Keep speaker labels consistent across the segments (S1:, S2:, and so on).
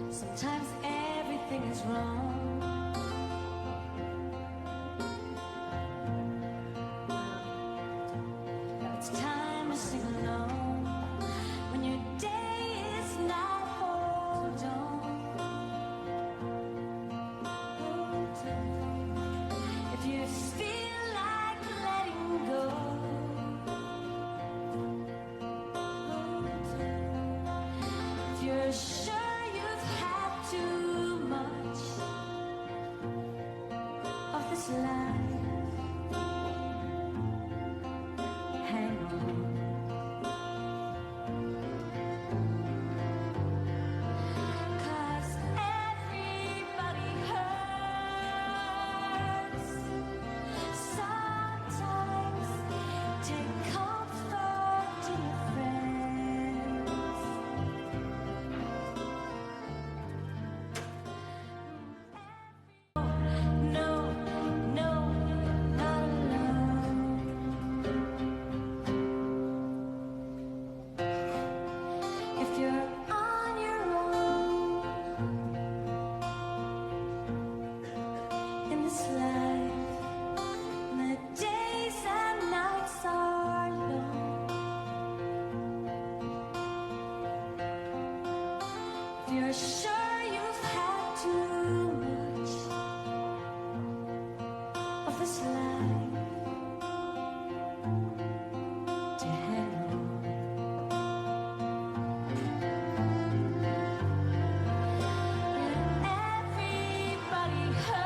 S1: Sometimes everything is wrong. It's time to sing along. When your day is not, hold on. Hold on. If you feel like letting go, hold on. If you're sure too much of this life, hang on. 'Cause everybody hurts. Sometimes take comfort in your friends. You're sure you've had too much of this life to handle. Everybody hurts.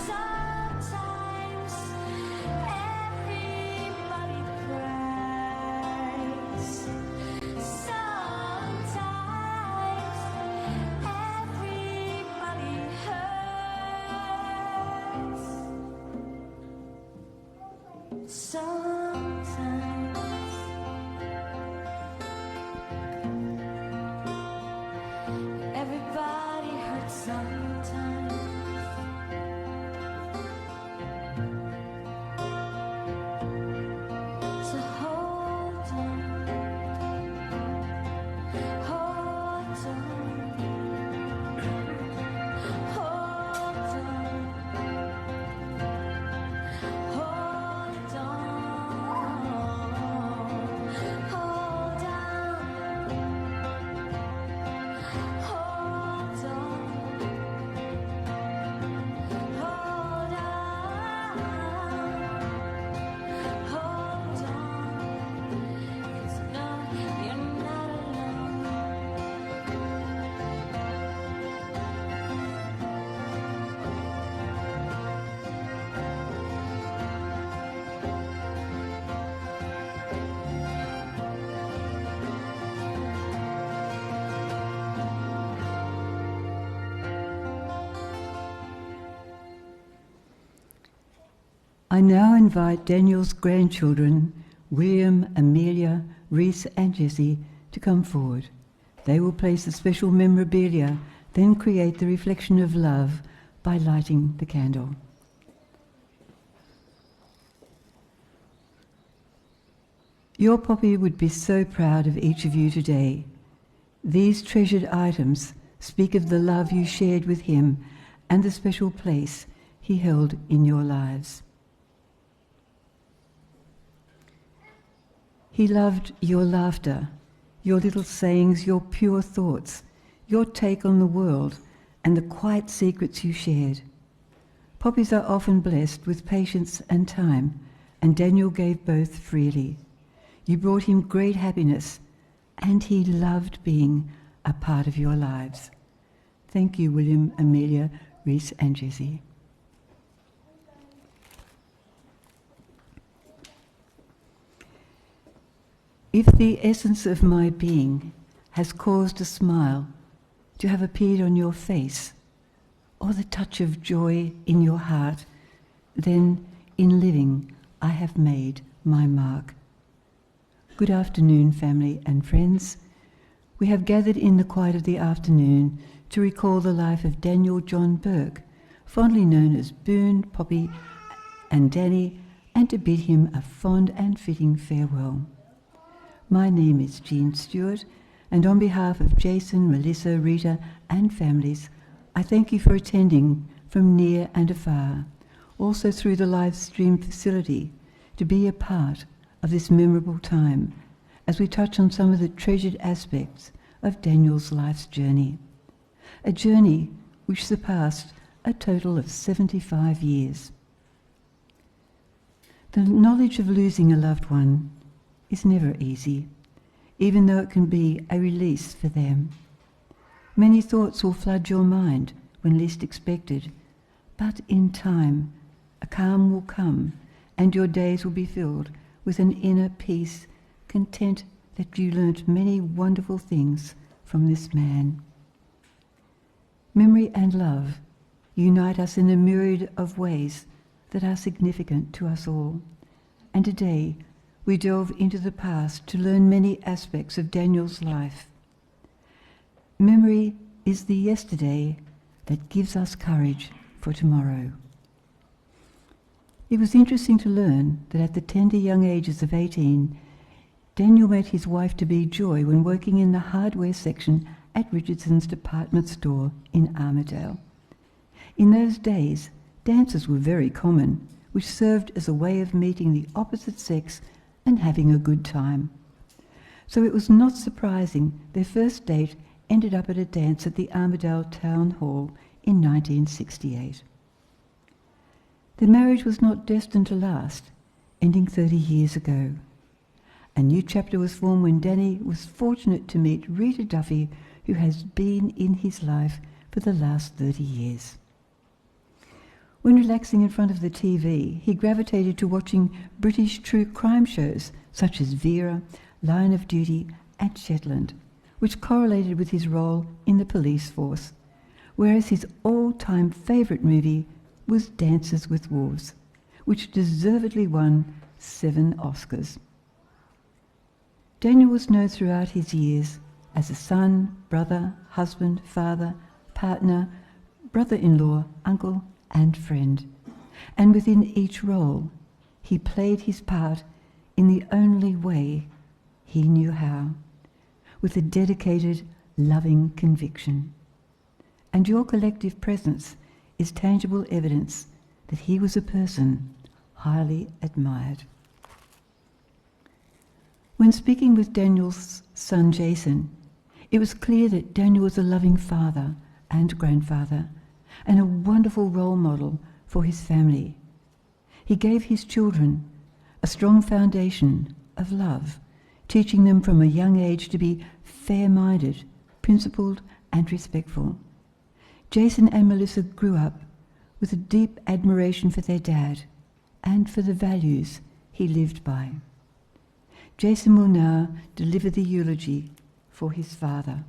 S1: Sometimes everybody cries. Sometimes everybody hurts. Sometimes everybody hurts. Sometimes so hold on. Hold on, hold on, hold on, hold
S2: I now invite Daniel's grandchildren, William, Amelia, Reese and Jessie, to come forward. They will place the special memorabilia, then create the reflection of love by lighting the candle. Your Poppy would be so proud of each of you today. These treasured items speak of the love you shared with him and the special place he held in your lives. He loved your laughter, your little sayings, your pure thoughts, your take on the world, and the quiet secrets you shared. Poppies are often blessed with patience and time, and Daniel gave both freely. You brought him great happiness, and he loved being a part of your lives. Thank you, William, Amelia, Reese and Jessie. If the essence of my being has caused a smile to have appeared on your face, or the touch of joy in your heart, then in living I have made my mark. Good afternoon, family and friends. We have gathered in the quiet of the afternoon to recall the life of Daniel John BOURKE, fondly known as Boone, Poppy and Danny, and to bid him a fond and fitting farewell. My name is Jean Stewart, and on behalf of Jason, Melissa, Rita and families, I thank you for attending from near and afar, also through the live stream facility, to be a part of this memorable time as we touch on some of the treasured aspects of Daniel's life's journey, a journey which surpassed a total of 75 years. The knowledge of losing a loved one is never easy, even though it can be a release for them. Many thoughts will flood your mind when least expected, but in time, a calm will come and your days will be filled with an inner peace, content that you learnt many wonderful things from this man. Memory and love unite us in a myriad of ways that are significant to us all, and today we delve into the past to learn many aspects of Daniel's life. Memory is the yesterday that gives us courage for tomorrow. It was interesting to learn that at the tender young ages of 18, Daniel met his wife-to-be Joy when working in the hardware section at Richardson's department store in Armidale. In those days, dances were very common, which served as a way of meeting the opposite sex and having a good time. So it was not surprising their first date ended up at a dance at the Armidale Town Hall in 1968. The marriage was not destined to last, ending 30 years ago. A new chapter was formed when Danny was fortunate to meet Rita Duffy, who has been in his life for the last 30 years. When relaxing in front of the TV, he gravitated to watching British true crime shows such as Vera, Line of Duty and Shetland, which correlated with his role in the police force, whereas his all-time favourite movie was Dances with Wolves, which deservedly won 7 Oscars. Daniel was known throughout his years as a son, brother, husband, father, partner, brother-in-law, uncle and friend, and within each role he played his part in the only way he knew how, with a dedicated, loving conviction. And your collective presence is tangible evidence that he was a person highly admired. When speaking with Daniel's son Jason, it was clear that Daniel was a loving father and grandfather, and a wonderful role model for his family. He gave his children a strong foundation of love, teaching them from a young age to be fair-minded, principled and respectful. Jason and Melissa grew up with a deep admiration for their dad and for the values he lived by. Jason will now deliver the eulogy for his father.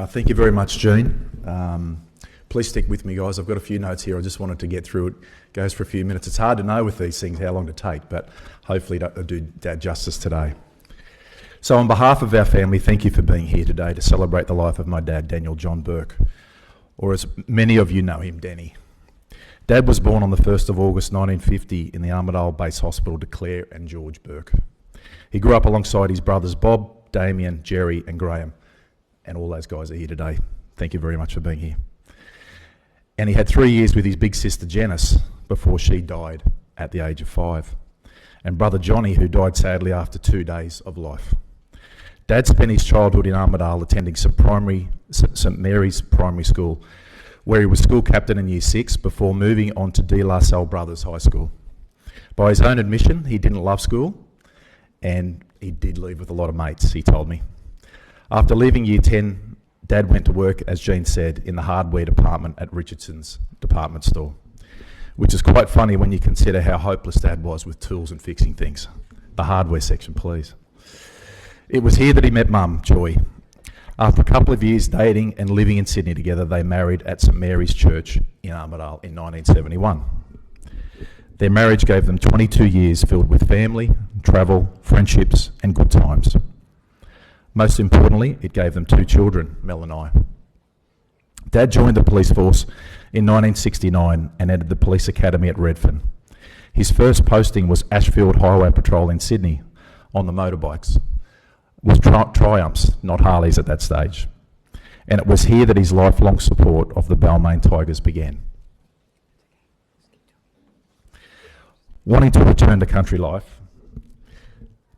S3: Thank you very much, Jean. Please stick with me, guys. I've got a few notes here. I just wanted to get through it. Goes for a few minutes. It's hard to know with these things how long to take, but hopefully I'll do Dad justice today. So on behalf of our family, thank you for being here today to celebrate the life of my dad, Daniel John BOURKE, or as many of you know him, Danny. Dad was born on the 1st of August 1950 in the Armidale Base Hospital to Claire and George BOURKE. He grew up alongside his brothers Bob, Damien, Jerry and Graham, and all those guys are here today. Thank you very much for being here. And he had 3 years with his big sister Janice before she died at the age of 5, and brother Johnny, who died sadly after 2 days of life. Dad spent his childhood in Armidale attending St Mary's Primary School, where he was school captain in Year 6 before moving on to De La Salle Brothers High School. By his own admission, he didn't love school, and he did leave with a lot of mates, he told me. After leaving Year 10, Dad went to work, as Jean said, in the hardware department at Richardson's department store, which is quite funny when you consider how hopeless Dad was with tools and fixing things. The hardware section, please. It was here that he met Mum, Joy. After a couple of years dating and living in Sydney together, they married at St Mary's Church in Armidale in 1971. Their marriage gave them 22 years filled with family, travel, friendships and good times. Most importantly, it gave them 2 children, Mel and I. Dad joined the police force in 1969 and entered the police academy at Redfern. His first posting was Ashfield Highway Patrol in Sydney on the motorbikes. With Triumphs, not Harleys at that stage. And it was here that his lifelong support of the Balmain Tigers began. Wanting to return to country life,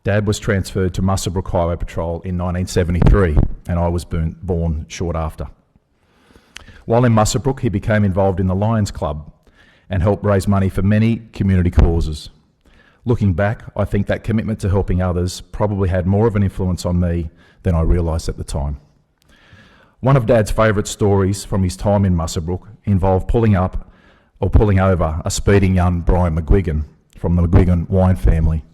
S3: Dad was transferred to Muswellbrook Highway Patrol in 1973, and I was born short after. While in Muswellbrook, he became involved in the Lions Club and helped raise money for many community causes. Looking back, I think that commitment to helping others probably had more of an influence on me than I realised at the time. One of Dad's favourite stories from his time in Muswellbrook involved pulling over a speeding young Brian McGuigan from the McGuigan wine family.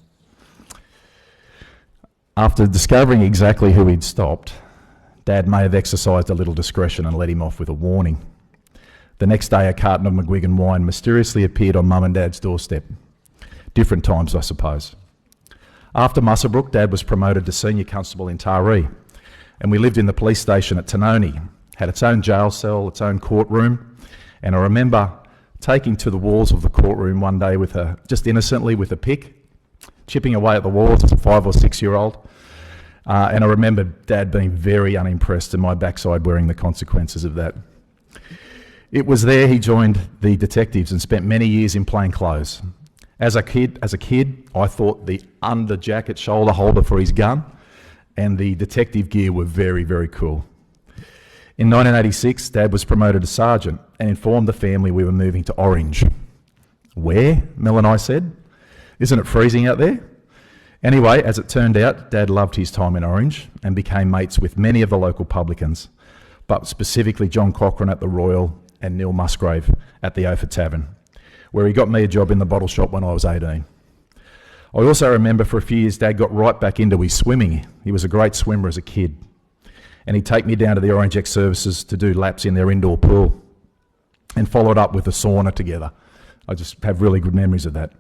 S3: After discovering exactly who he'd stopped, Dad may have exercised a little discretion and let him off with a warning. The next day, a carton of McGuigan wine mysteriously appeared on Mum and Dad's doorstep. Different times, I suppose. After Muswellbrook, Dad was promoted to senior constable in Taree, and we lived in the police station at Tanoni, had its own jail cell, its own courtroom, and I remember taking to the walls of the courtroom one day just innocently with a pick, chipping away at the walls as a 5 or 6 year old. And I remember Dad being very unimpressed and my backside wearing the consequences of that. It was there he joined the detectives and spent many years in plain clothes. As a kid, I thought the under jacket shoulder holder for his gun and the detective gear were very, very cool. In 1986, Dad was promoted to sergeant and informed the family we were moving to Orange. Where? Mel and I said. Isn't it freezing out there? Anyway, as it turned out, Dad loved his time in Orange and became mates with many of the local publicans, but specifically John Cochran at the Royal and Neil Musgrave at the Ophir Tavern, where he got me a job in the bottle shop when I was 18. I also remember for a few years Dad got right back into his swimming. He was a great swimmer as a kid. And he'd take me down to the Orange ex-services to do laps in their indoor pool and followed up with a sauna together. I just have really good memories of that.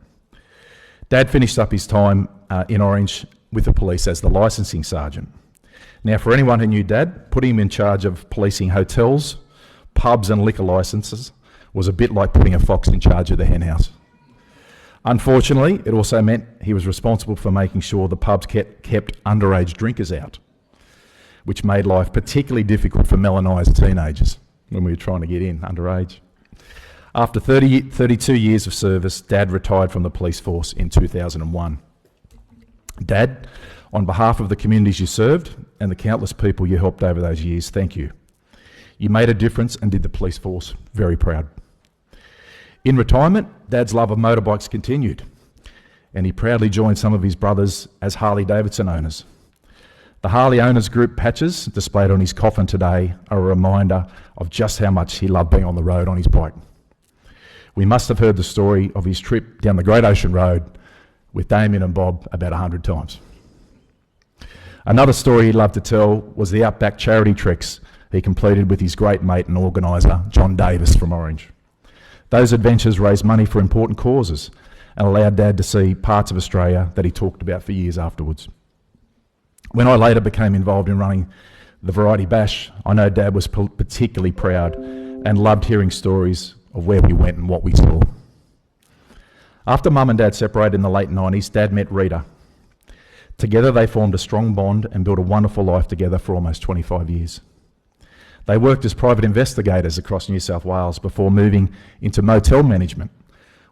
S3: Dad finished up his time in Orange with the police as the licensing sergeant. Now, for anyone who knew Dad, putting him in charge of policing hotels, pubs and liquor licences was a bit like putting a fox in charge of the hen house. Unfortunately, it also meant he was responsible for making sure the pubs kept underage drinkers out, which made life particularly difficult for Mel and I as teenagers when we were trying to get in underage. After 32 years of service, Dad retired from the police force in 2001. Dad, on behalf of the communities you served and the countless people you helped over those years, thank you. You made a difference and did the police force very proud. In retirement, Dad's love of motorbikes continued, and he proudly joined some of his brothers as Harley-Davidson owners. The Harley Owners Group patches displayed on his coffin today are a reminder of just how much he loved being on the road on his bike. We must have heard the story of his trip down the Great Ocean Road with Damien and Bob about 100 times. Another story he loved to tell was the outback charity treks he completed with his great mate and organiser, John Davis from Orange. Those adventures raised money for important causes and allowed Dad to see parts of Australia that he talked about for years afterwards. When I later became involved in running the Variety Bash, I know Dad was particularly proud and loved hearing stories of where we went and what we saw. After Mum and Dad separated in the late 90s, Dad met Rita. Together they formed a strong bond and built a wonderful life together for almost 25 years. They worked as private investigators across New South Wales before moving into motel management,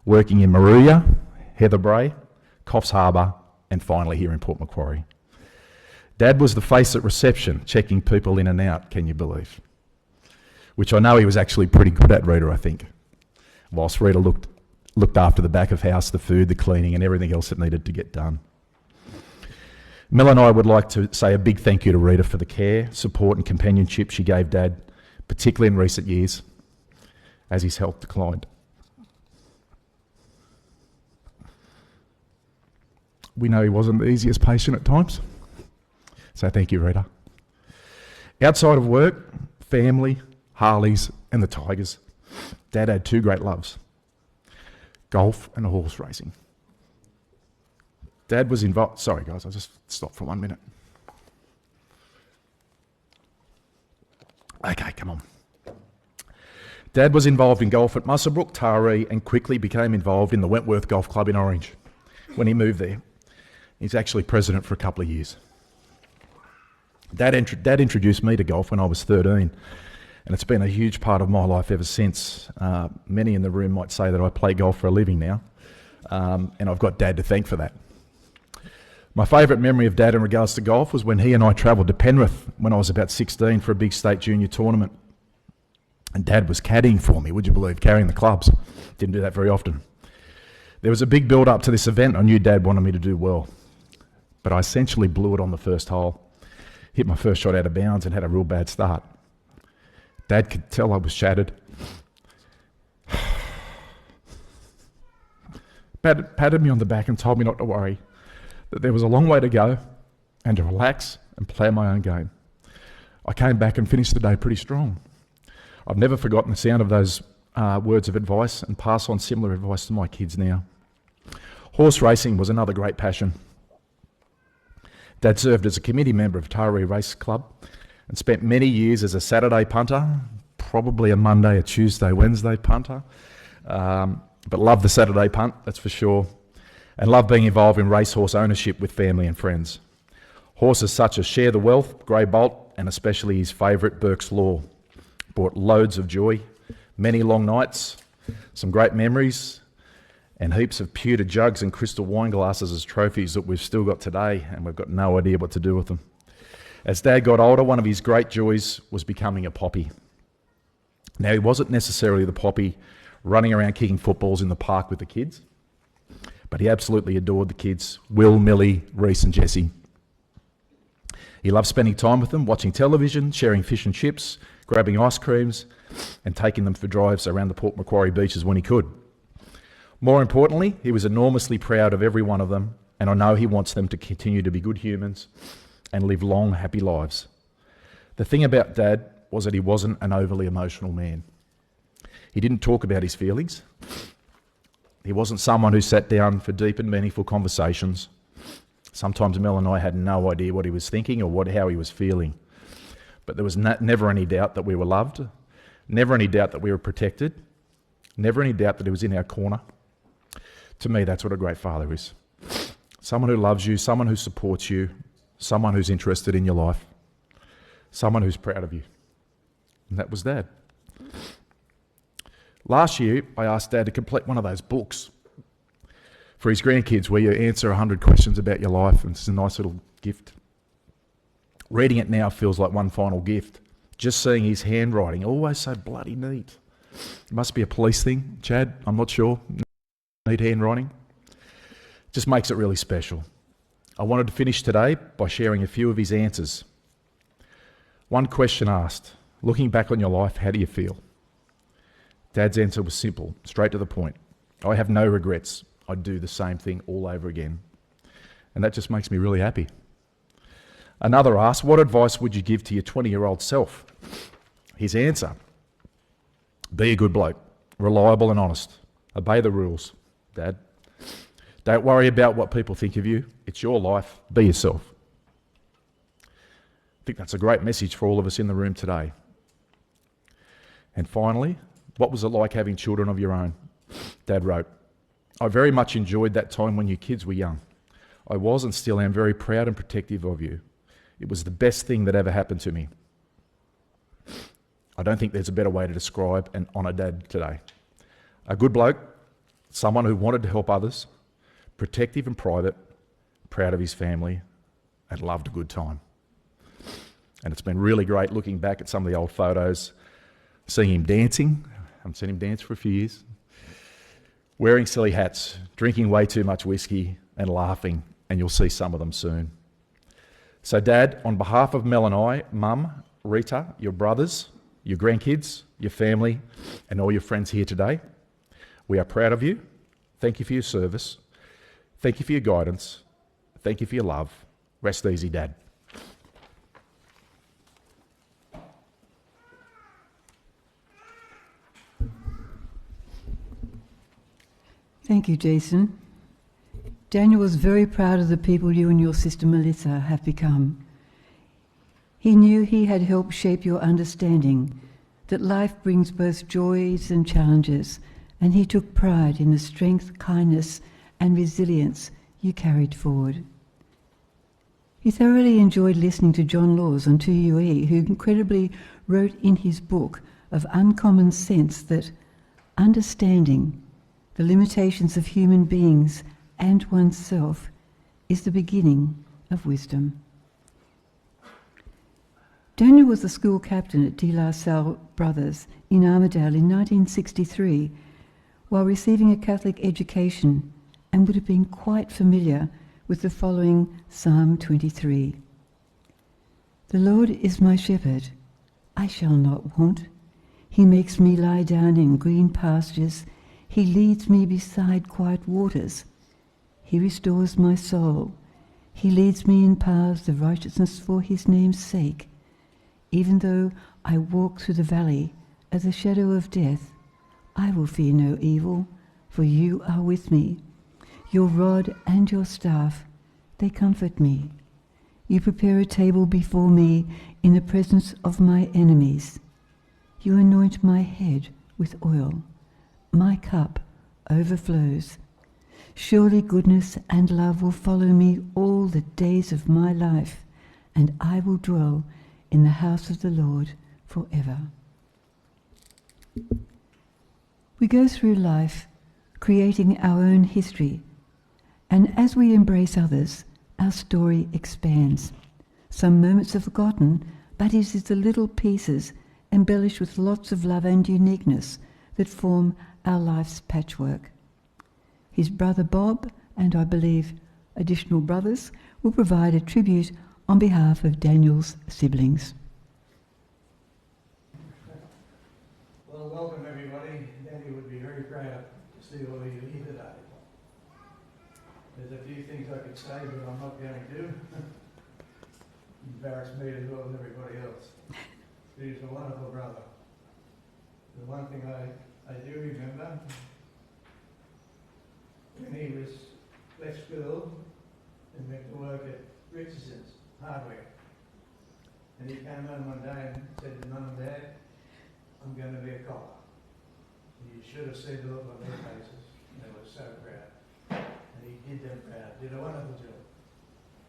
S3: working in Moruya, Heatherbrae, Coffs Harbour, and finally here in Port Macquarie. Dad was the face at reception, checking people in and out, can you believe? Which I know he was actually pretty good at, Rita, I think. Whilst Rita looked after the back of house, the food, the cleaning and everything else that needed to get done. Mel and I would like to say a big thank you to Rita for the care, support and companionship she gave Dad, particularly in recent years, as his health declined. We know he wasn't the easiest patient at times, so thank you, Rita. Outside of work, family, Harleys and the Tigers, Dad had two great loves: golf and horse racing. Dad was involved... Sorry guys, I'll just stop for 1 minute. Okay, come on. Dad was involved in golf at Muswellbrook, Taree, and quickly became involved in the Wentworth Golf Club in Orange when he moved there. He's actually president for a couple of years. Dad introduced me to golf when I was 13, and it's been a huge part of my life ever since. Many in the room might say that I play golf for a living now, and I've got Dad to thank for that. My favourite memory of Dad in regards to golf was when he and I travelled to Penrith when I was about 16 for a big state junior tournament. And Dad was caddying for me, would you believe, carrying the clubs. Didn't do that very often. There was a big build-up to this event. I knew Dad wanted me to do well, but I essentially blew it on the first hole. Hit my first shot out of bounds and had a real bad start. Dad could tell I was shattered. Patted me on the back and told me not to worry, that there was a long way to go and to relax and play my own game. I came back and finished the day pretty strong. I've never forgotten the sound of those words of advice and pass on similar advice to my kids now. Horse racing was another great passion. Dad served as a committee member of Taree Race Club and spent many years as a Saturday punter, probably a Monday, a Tuesday, Wednesday punter, but loved the Saturday punt, that's for sure, and loved being involved in racehorse ownership with family and friends. Horses such as Share the Wealth, Grey Bolt, and especially his favourite, Burke's Law, brought loads of joy, many long nights, some great memories, and heaps of pewter jugs and crystal wine glasses as trophies that we've still got today, and we've got no idea what to do with them. As Dad got older, one of his great joys was becoming a poppy. Now, he wasn't necessarily the poppy running around kicking footballs in the park with the kids, but he absolutely adored the kids, Will, Millie, Reese and Jessie. He loved spending time with them, watching television, sharing fish and chips, grabbing ice creams and taking them for drives around the Port Macquarie beaches when he could. More importantly, he was enormously proud of every one of them, and I know he wants them to continue to be good humans and live long, happy lives. The thing about Dad was that he wasn't an overly emotional man. He didn't talk about his feelings. He wasn't someone who sat down for deep and meaningful conversations. Sometimes Mel and I had no idea what he was thinking or how he was feeling. But there was never any doubt that we were loved, never any doubt that we were protected, never any doubt that he was in our corner. To me, that's what a great father is. Someone who loves you, someone who supports you, someone who's interested in your life, someone who's proud of you. And that was Dad. Last year, I asked Dad to complete one of those books for his grandkids where you answer 100 questions about your life, and it's a nice little gift. Reading it now feels like one final gift. Just seeing his handwriting, always so bloody neat. It must be a police thing, Chad, I'm not sure. Neat handwriting. Just makes it really special. I wanted to finish today by sharing a few of his answers. One question asked, looking back on your life, how do you feel? Dad's answer was simple, straight to the point. I have no regrets. I'd do the same thing all over again. And that just makes me really happy. Another asked, what advice would you give to your 20-year-old self? His answer, be a good bloke, reliable and honest. Obey the rules, Dad. Don't worry about what people think of you. It's your life. Be yourself. I think that's a great message for all of us in the room today. And finally, what was it like having children of your own? Dad wrote, I very much enjoyed that time when you kids were young. I was and still am very proud and protective of you. It was the best thing that ever happened to me. I don't think there's a better way to describe and honour Dad today. A good bloke, someone who wanted to help others, protective and private, proud of his family, and loved a good time. And it's been really great looking back at some of the old photos, seeing him dancing. I haven't seen him dance for a few years. Wearing silly hats, drinking way too much whiskey and laughing, and you'll see some of them soon. So Dad, on behalf of Mel and I, Mum, Rita, your brothers, your grandkids, your family, and all your friends here today, we are proud of you. Thank you for your service. Thank you for your guidance. Thank you for your love. Rest easy, Dad.
S2: Thank you, Jason. Daniel was very proud of the people you and your sister Melissa have become. He knew he had helped shape your understanding that life brings both joys and challenges, and he took pride in the strength, kindness, and resilience you carried forward. He thoroughly enjoyed listening to John Laws on 2UE, who incredibly wrote in his book of uncommon sense that understanding the limitations of human beings and oneself is the beginning of wisdom. Daniel was the school captain at De La Salle Brothers in Armidale in 1963 while receiving a Catholic education, and would have been quite familiar with the following Psalm 23. The Lord is my shepherd, I shall not want. He makes me lie down in green pastures. He leads me beside quiet waters. He restores my soul. He leads me in paths of righteousness for his name's sake. Even though I walk through the valley of the shadow of death, I will fear no evil, for you are with me. Your rod and your staff, they comfort me. You prepare a table before me in the presence of my enemies. You anoint my head with oil. My cup overflows. Surely goodness and love will follow me all the days of my life, and I will dwell in the house of the Lord forever. We go through life creating our own history, and as we embrace others, our story expands. Some moments are forgotten, but it is the little pieces embellished with lots of love and uniqueness that form our life's patchwork. His brother Bob, and I believe additional brothers, will provide a tribute on behalf of Daniel's siblings.
S4: Well, welcome everybody. Daniel would be very proud to see all of you here today. There's a few things I could say, but I'm not going to. Embarrass me as well as everybody else. He's a wonderful brother. The one thing I do remember, when he was left school and went to work at Richardson's Hardware. And he came home one day and said to Mum and Dad, I'm going to be a copper. You should have seen the look on their faces. They were so proud. And he did them proud, did a wonderful job.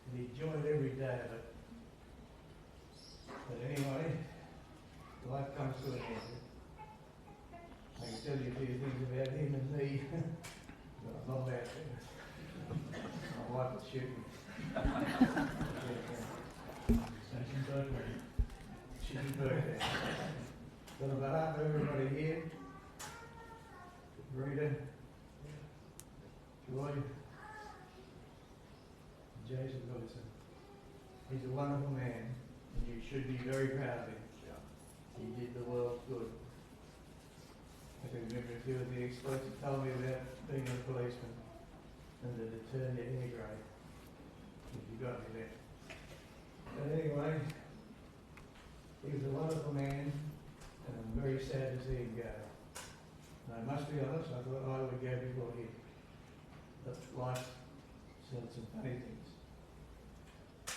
S4: And he enjoyed every day of it. But anyway, life comes to an end. I can tell you a few things about him and me, but I'm not allowed to. My wife will shoot me. So she's birthday. But on behalf of everybody here, Rita, Joy, Jason Wilson, he's a wonderful man, and you should be very proud of him. He did the world good. I can remember a few of the exploits he told me about being a policeman and that it turned your hair grey. If you got me there. But anyway, he was a wonderful man, and I'm very sad to see him go. And I must be honest, I thought I would go before him. But life said some funny things.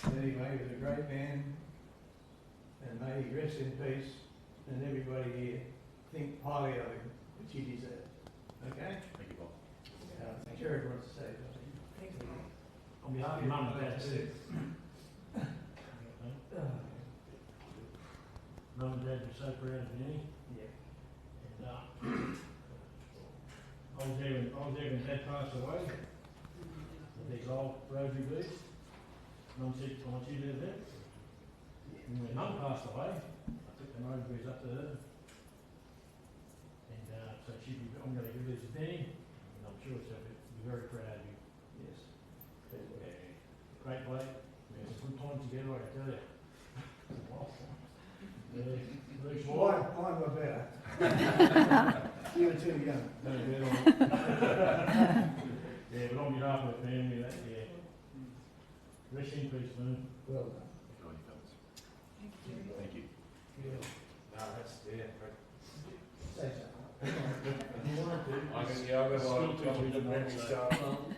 S4: But anyway, he was a great man, and may he rest in peace, and everybody here think highly of him, which he deserves. Okay?
S3: Thank you, Bob.
S4: Jared wants to say something. Thank you.
S5: On behalf of Mum and Dad too. Mum and Dad were so proud of me.
S4: Yeah.
S5: And I was there when Dad passed away. With these old rosary beads. Mum said, I want you to live there. And when Mum passed away, I took the rosary beads up to her. And so I'm going to give this to Penny, and I'm sure she'll be very proud of you.
S4: Yes.
S5: Great bloke. We had some good times again, like I tell you. Yeah, Luke's
S4: Mine were better. You were too young.
S5: no better on it. Yeah, but on behalf of the family, that, yeah. Rest in peace, man.
S4: Well done.
S3: Thank you.
S4: Yeah.
S6: No, that's, yeah.
S4: Say something.
S5: You wanted to.
S6: I can, yeah, I've got a lot of good memories.
S4: Say something.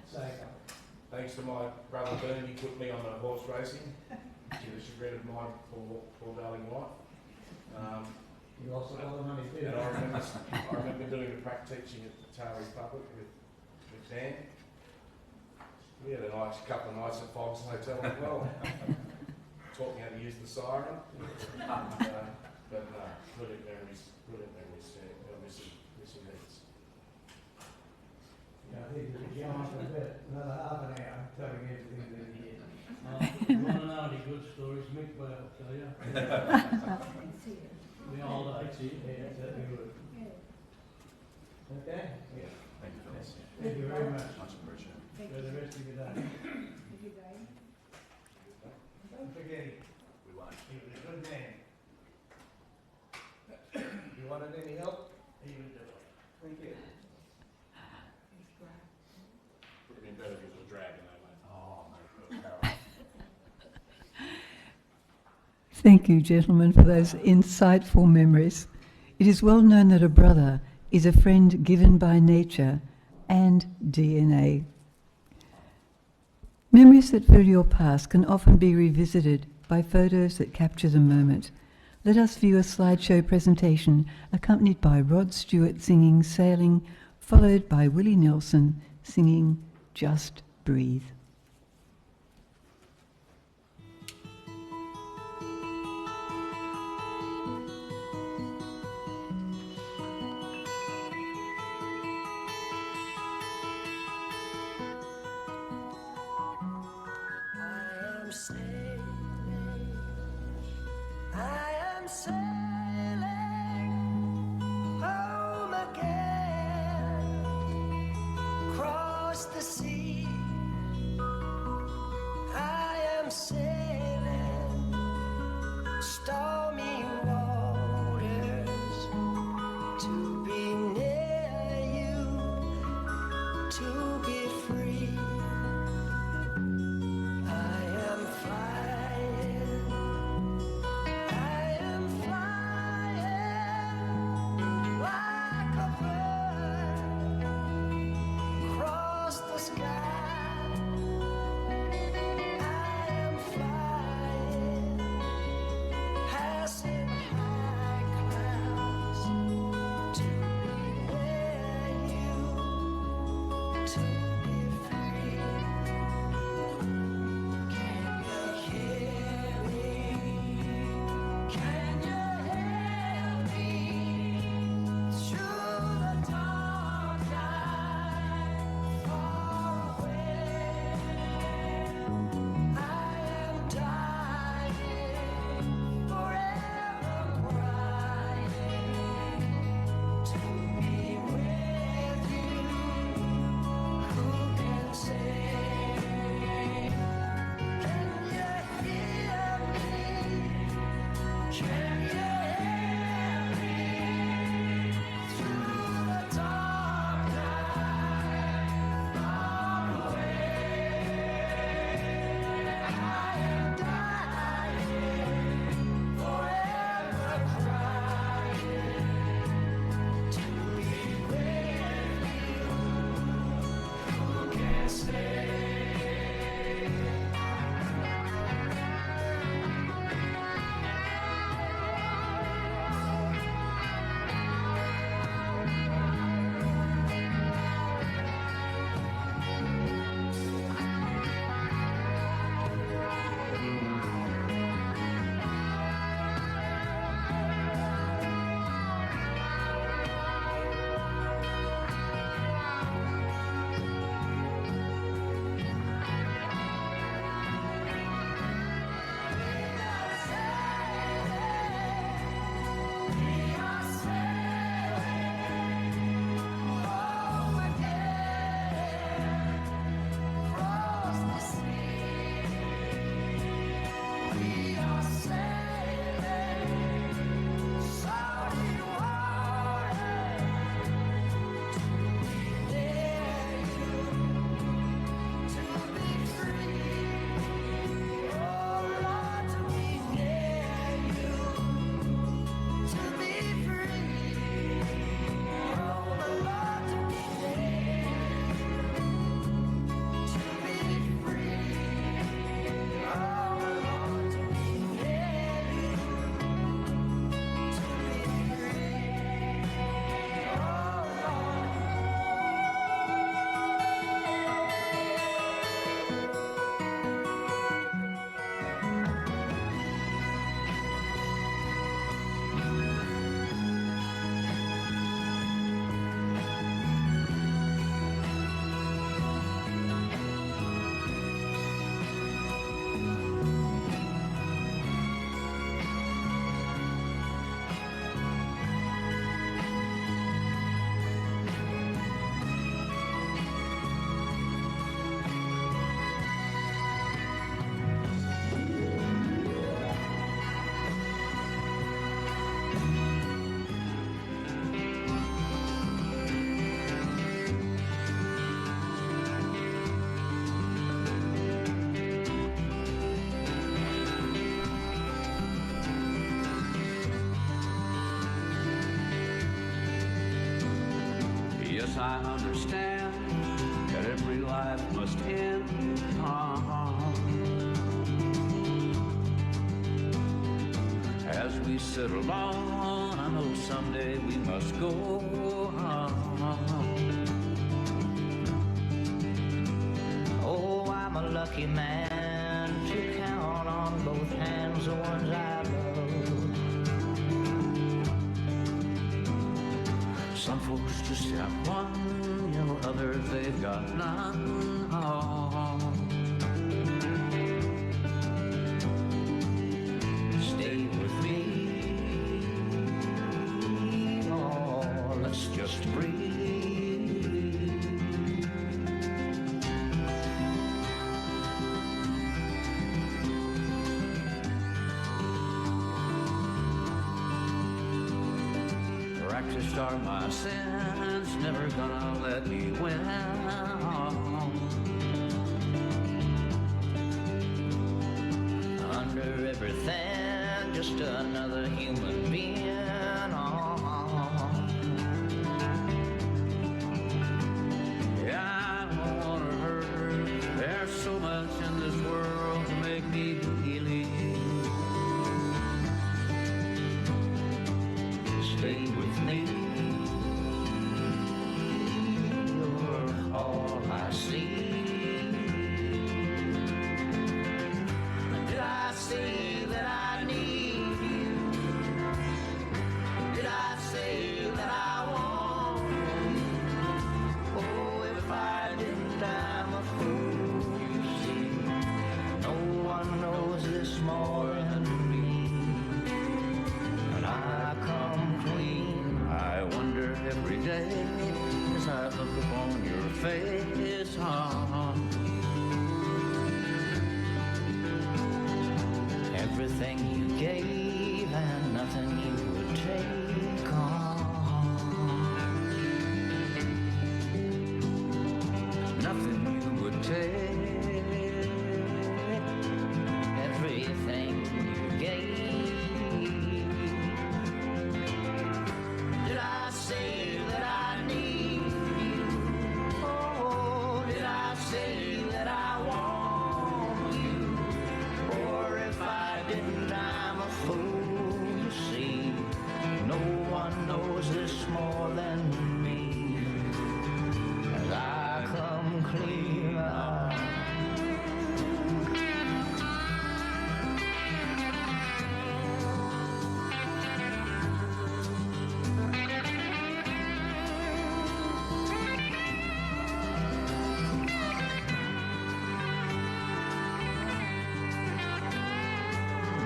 S6: Thanks to my brother Bernie, he put me on the horse racing, to the chagrin of my poor darling wife.
S4: You lost a lot of money too.
S6: And I remember doing the prac teaching at the Taree Public with Dan. We had a nice couple of nights at Fox Hotel as well. Taught me how to use the siren. But no, brilliant memories. Yeah, missing heaps.
S4: Yeah, I think there's a chance for a bit, another half an hour, telling everything that he did.
S5: If you want to know any good stories, Mick Blair will tell you. We all like to.
S4: Yeah, certainly would. Okay? Yeah.
S3: Thank you, fellas.
S4: Thank you very much.
S3: Much appreciated.
S4: For the rest of your day. Don't forget him.
S3: We won't.
S4: He was a good man. You wanted any help?
S5: He would do it.
S4: Thank you.
S6: Would have been better if it was a dragon, though, mate.
S2: Thank you, gentlemen, for those insightful memories. It is well known that a brother is a friend given by nature and DNA. Memories that fill your past can often be revisited by photos that capture the moment. Let us view a slideshow presentation accompanied by Rod Stewart singing Sailing, followed by Willie Nelson singing Just Breathe.
S1: I am sailing home again, across the sea. I am sailing stormy waters to be near you, to be free. I am flying. I am flying like a bird across the sky. I am flying
S7: Yes, I understand that every life must end. As we settle on, I know someday we must go.
S8: Oh, I'm a lucky man to count on both hands the ones I love.
S7: Some folks just have one, you know, others they've got none.
S8: Stay with me, oh, let's just breathe.
S7: Practiced are my sins, never gonna let me win.
S8: Under everything, just another human being.
S7: Yeah, I don't wanna hurt her. There's so much in this world to make me believe.
S8: Stay with me, you're all I see. Did I say that I need you? Did I say that I want you? Oh, if I didn't, I'm a fool, you see. No one knows this more than me. And I come clean.
S7: I wonder every day as I look upon your face.
S8: Everything you gave and nothing you would take on.
S7: Nothing you would take.
S8: Everything you gave. Did I say that I need you? Oh, did I say that I want you? Or if I didn't, I'm a fool, you see. No one knows this more than me. As I come clean out.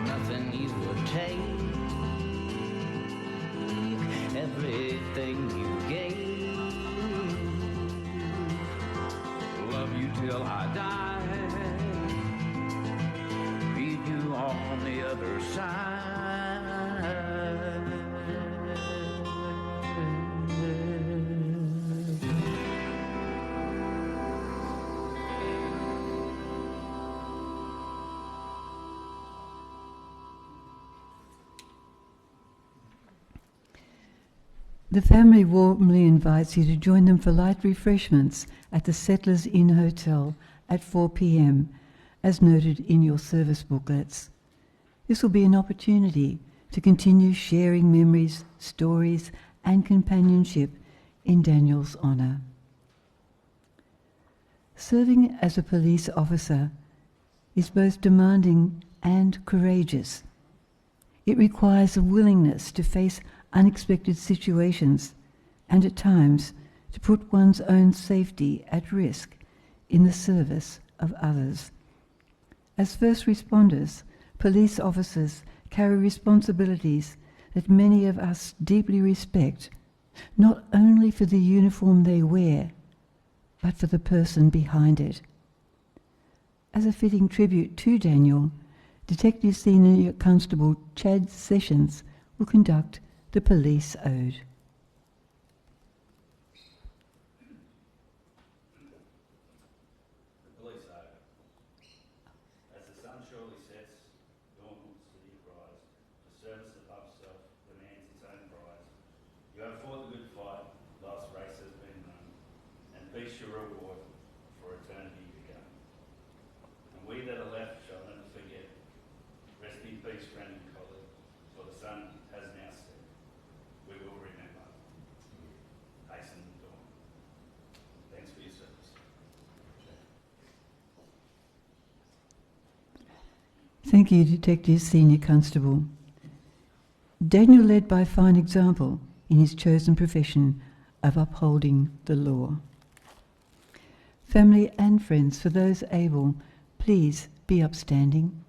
S8: Nothing you would take, everything you gave.
S7: Love you till I die. Meet you on the other side.
S2: The family warmly invites you to join them for light refreshments at the Settlers Inn Hotel at 4 p.m, as noted in your service booklets. This will be an opportunity to continue sharing memories, stories, and companionship in Daniel's honour. Serving as a police officer is both demanding and courageous. It requires a willingness to face unexpected situations and at times to put one's own safety at risk in the service of others. As first responders, police officers carry responsibilities that many of us deeply respect, not only for the uniform they wear, but for the person behind it. As a fitting tribute to Daniel, Detective Senior Constable Chad Sessions will conduct the police ode.
S9: The police ode. As the sun surely sets, dawn puts to the rise. The service above self demands its own prize. You have fought the good fight, life's race has been run.
S2: Thank you, Detective Senior Constable. Daniel led by fine example in his chosen profession of upholding the law. Family and friends, for those able, please be upstanding.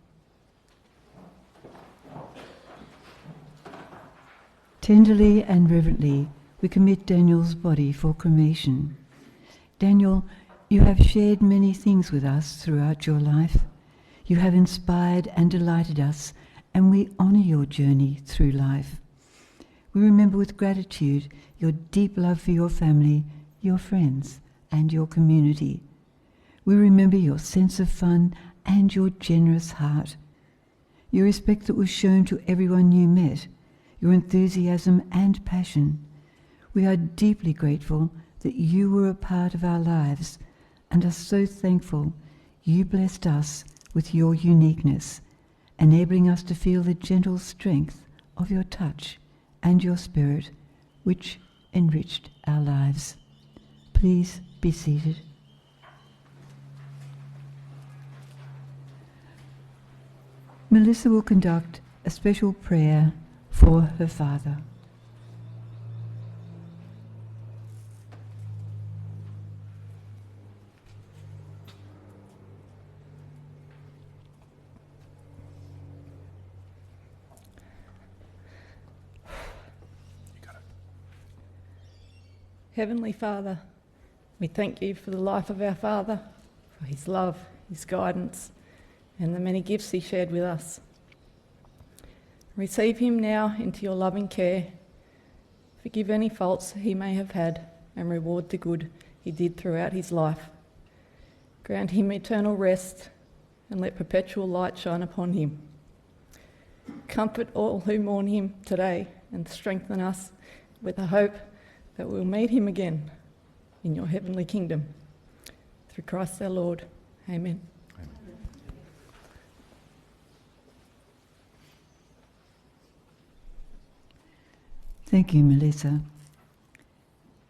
S2: Tenderly and reverently, we commit Daniel's body for cremation. Daniel, you have shared many things with us throughout your life. You have inspired and delighted us, and we honour your journey through life. We remember with gratitude your deep love for your family, your friends, and your community. We remember your sense of fun and your generous heart, your respect that was shown to everyone you met, your enthusiasm and passion. We are deeply grateful that you were a part of our lives and are so thankful you blessed us with your uniqueness, enabling us to feel the gentle strength of your touch and your spirit, which enriched our lives. Please be seated. Melissa will conduct a special prayer for her father.
S10: Heavenly Father, we thank you for the life of our father, for his love, his guidance, and the many gifts he shared with us. Receive him now into your loving care. Forgive any faults he may have had and reward the good he did throughout his life. Grant him eternal rest and let perpetual light shine upon him. Comfort all who mourn him today and strengthen us with the hope that we'll meet him again in your heavenly kingdom. Through Christ our Lord. Amen.
S2: Thank you, Melissa.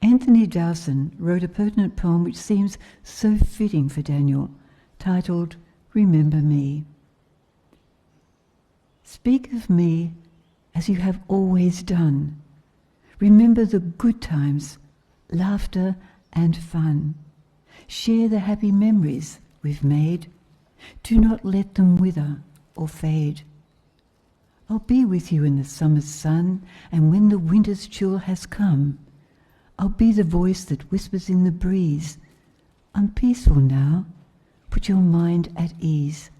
S2: Anthony Dowson wrote a pertinent poem which seems so fitting for Daniel, titled Remember Me. Speak of me as you have always done. Remember the good times, laughter and fun. Share the happy memories we've made. Do not let them wither or fade. I'll be with you in the summer's sun, and when the winter's chill has come, I'll be the voice that whispers in the breeze. I'm peaceful now, put your mind at ease.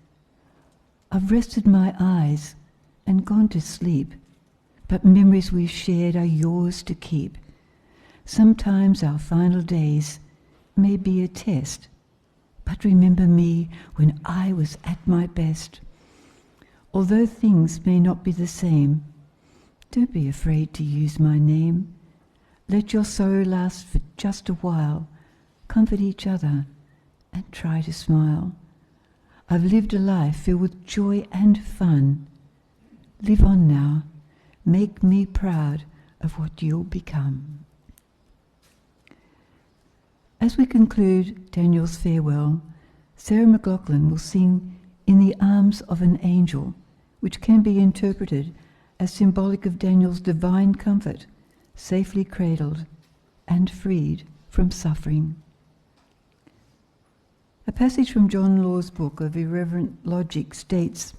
S2: I've rested my eyes and gone to sleep, but memories we've shared are yours to keep. Sometimes our final days may be a test, but remember me when I was at my best. Although things may not be the same, don't be afraid to use my name. Let your sorrow last for just a while. Comfort each other and try to smile. I've lived a life filled with joy and fun. Live on now. Make me proud of what you'll become. As we conclude Daniel's farewell, Sarah McLaughlin will sing In the Arms of an Angel, which can be interpreted as symbolic of Daniel's divine comfort, safely cradled and freed from suffering. A passage from John Law's book of Irreverent Logic states,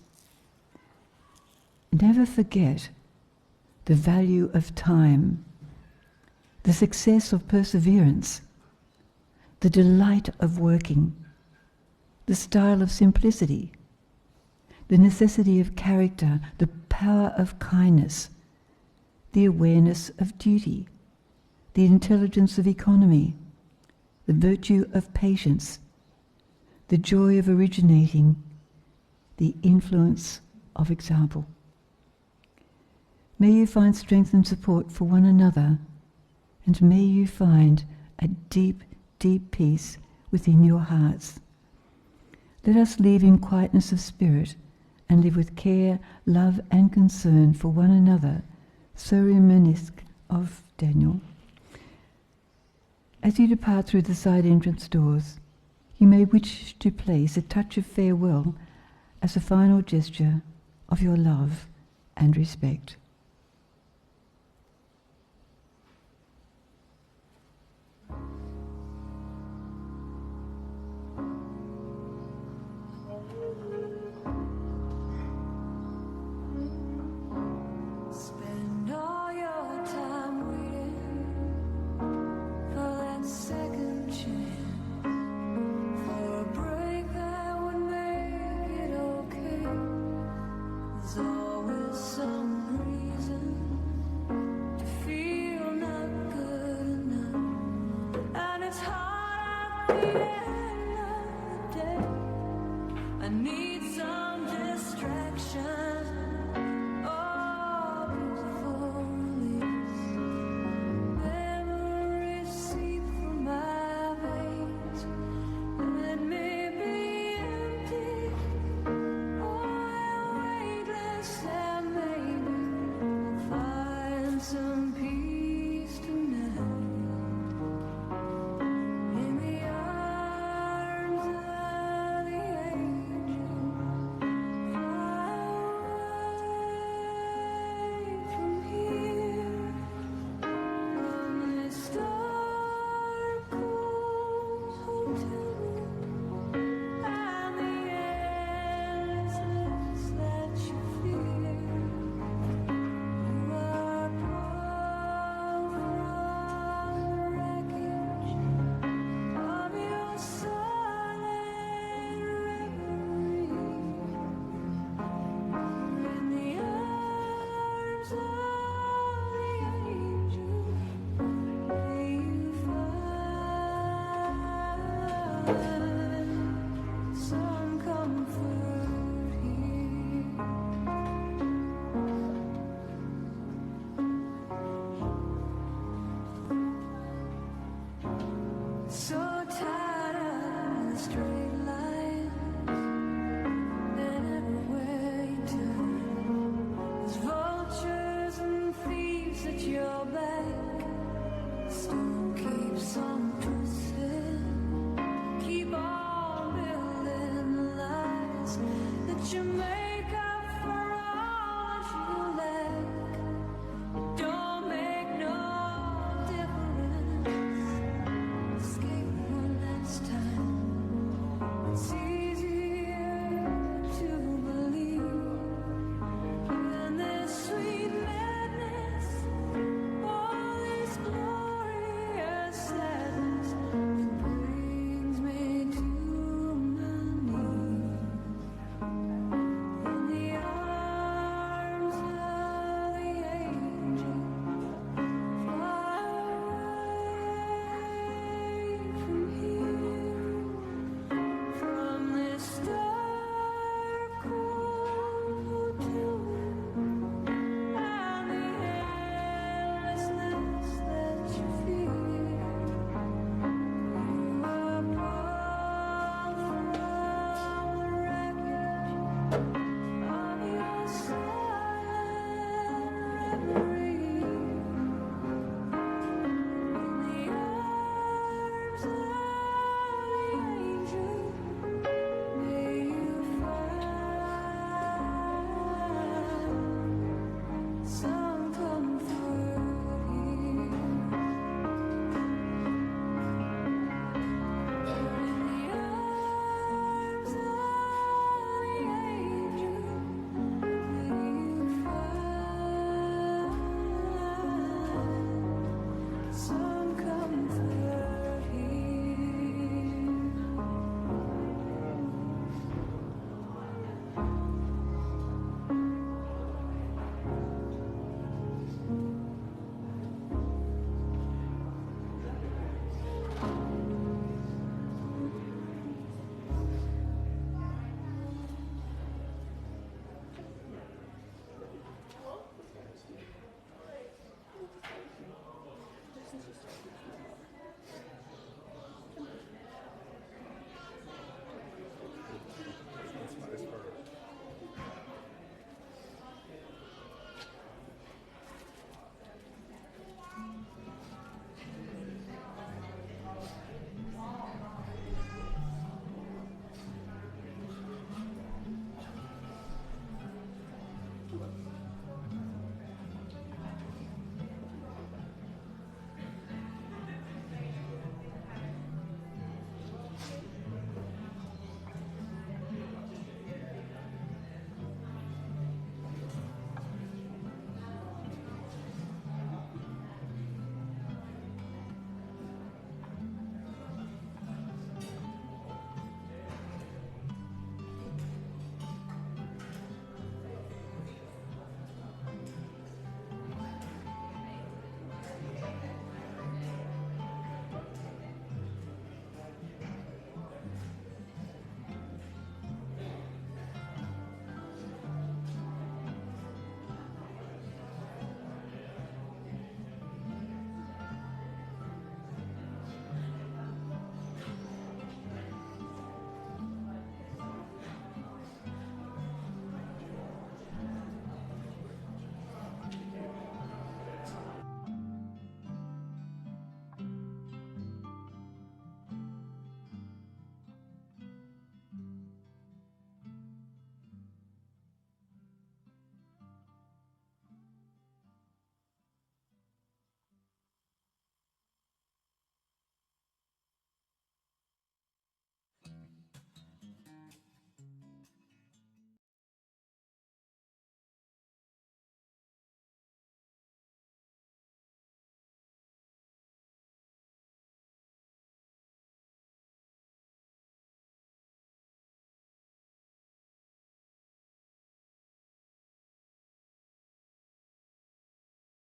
S2: "Never forget the value of time, the success of perseverance, the delight of working, the style of simplicity, the necessity of character, the power of kindness, the awareness of duty, the intelligence of economy, the virtue of patience, the joy of originating, the influence of example. May you find strength and support for one another, and may you find a deep, deep peace within your hearts. Let us live in quietness of spirit and live with care, love and concern for one another, so reminiscent of Daniel. As you depart through the side entrance doors, you may wish to place a touch of farewell as a final gesture of your love and respect.
S1: Spend all your time waiting for that second chance, for a break that would make it okay. There's always some reason to feel not good enough, and it's hard at the end of the day. I need some distraction. Some peace tonight in the arms of the angel. Fly away from here, from this dark cold hotel and the endlessness that you fear. You are pulled from the wreckage of your silent reverie in the arms of the angel. May you find some comfort here. So tired of the straight lines and everywhere you turn, there's vultures and thieves at your back. The storm keeps on twisting. Keep on building the lies that you made.